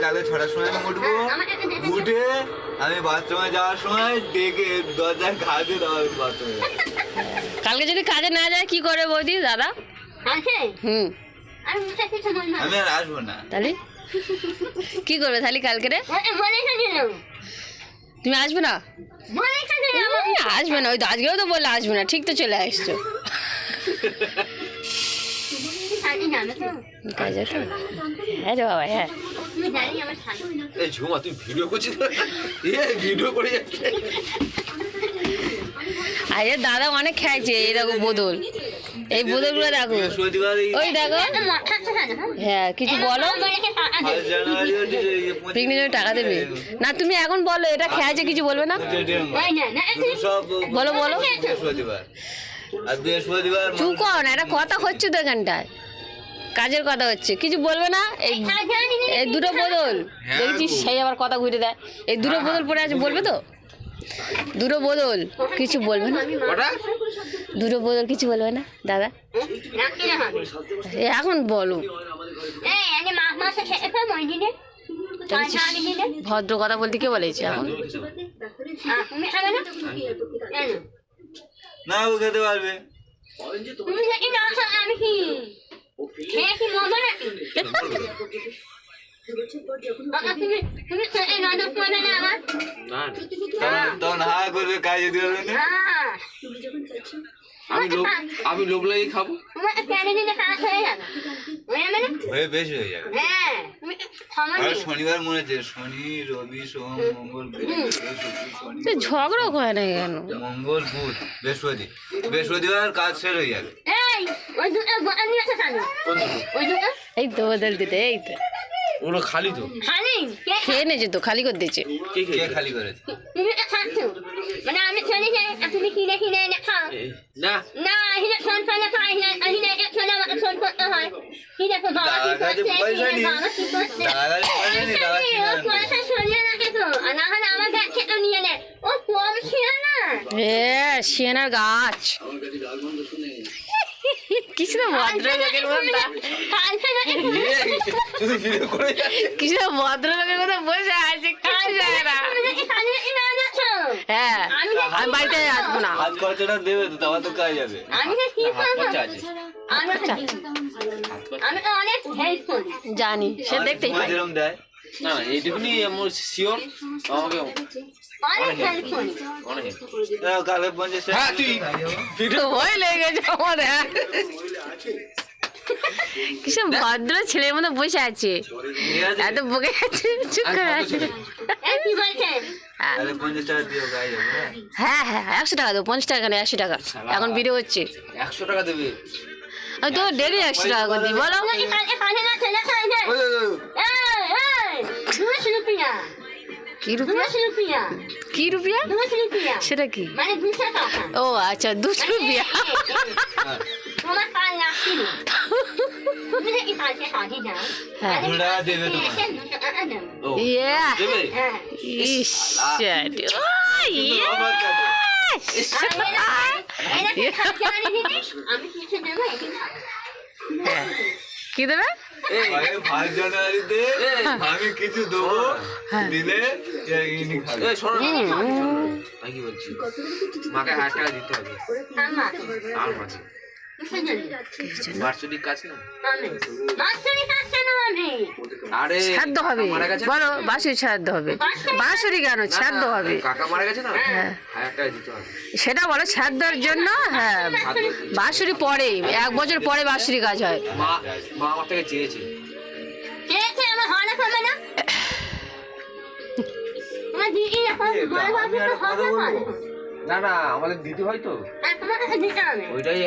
কালকে 6টার সময় আমি উঠবো, উঠে আমি বাথরুমে যাওয়ার সময় ডেকে দরজায় ঘা দিয়ে দেওয়া বাথরুমে। কালকে যদি কাজে না যায় কি করে বৌদি দাদা? হুম, আমি আর আসবো না। তাহলে কি করবে তাহলে কালকে রে? তুমি আসবে না? আসবে না, ওই তো আজকেও তো বললে আসবে না, ঠিক তো চলে আসছো। কাজে তো হ্যাঁ রে বাবা, হ্যাঁ। এই ঝুমা তুই ভিডিও করছিস? ভিডিও করে যাচ্ছে। আরে দাদা অনেক খেয়েছে, এই দেখো বোতল, এই বোতলগুলো দেখো, ওই দেখো। হ্যাঁ কিছু বলো, পিকনিক টাকা দেবে না? তুমি এখন বলো, এটা খেয়েছে, কিছু বলবে না? বলো বলো, চুপ কর না, এটা কথা হচ্ছে তো এখানটায়, কাজের কথা হচ্ছে, কিছু বলবে না? এই দুটো বোতল দেখছিস, সেই আবার কথা ঘুরে দেয়। এই দুটো বোতল পড়ে আছে, বলবে তো? দুটো বোতল কিছু বলবে না? দুটো বোতল কিছু বলবে না দাদা? এখন বলো, ভদ্র কথা বলতে কে বলেছে এখন? না ও খেতে পারবে। তখন হা করবে, কাজে দিবে না। আমি লোক লাগিয়ে খাবো, হয়ে বেশি হয়ে যাবে। শনিবার মনে হচ্ছে, শনি রবি সোম মঙ্গল ঝগড়া করে না কেন? মঙ্গল বুধ বৃহস্পতি, বৃহস্পতিবার কাজ শেষ হয়ে যাবে। এই তো বোতল দিতে, এই তো ওগুলো খালি তো, খেয়ে নেছে তো, খালি করে দিয়েছে। কে খালি করেছে? না শিয়ানার গাছ কিছু না, ভদ্রলোকের কিছু না, ভদ্রলোকের কথা বসে আছে, কিছু যায় না। হ্যাঁ আমি বাড়িতে আসবো না। হাত খরচাটা দেবে তো, তোমার তো কাজ যাবে। জানি, সে দেখতেই পাই। যেরকম দেয় না, এইটুকুনি আমার শিওর, আমাকে কালে 50 টাকা। হ্যাঁ, তুই তো ভয় লেগে গেছে আমার। কিসব ভদ্র ছেলের মতো বসে আছে, এত বকে আছে, চুপ করে আছে। তাহলে 50 টাকা দিও, কাজ যাবে। হ্যাঁ হ্যাঁ 100 টাকা দেবো, 50 টাকা নেই, 80 টাকা। এখন ভিডিও হচ্ছে, 100 টাকা দেবে। আমি তো ডেলি 100 টাকা করে দিই, বলো। কি রুপিয়া? কি রুপিয়া? সেটা কি? ও আচ্ছা, 200 রুপিয়া। হ্যাঁ দেবে তোমার। ইয়া দেবে? ইস কি দেবে? 5 জানুয়ারিতে আমি কিছু দেবো, দিলে ইনি খাবে। এই শোনো না, আমি কি বলছি, মাকে 1000 টাকা দিতে হবে। আর মাঝে বার্ষিক কাজ না, আরে শ্রাদ্ধ হবে, বলো বাসুরি শ্রাদ্ধ হবে। বাসুরি কেন শ্রাদ্ধ হবে? কাকা মারা গেছে না, হ্যাঁ 1000 টাকা দিতে হবে। সেটা বলো শ্রাদ্ধের জন্য। হ্যাঁ বাসুরি পরে, 1 বছর পরে বাসুরি কাজ হয়। মা আমার থেকে চেয়েছে। না না, আমাদের দিতে হয় তো, ওইটাই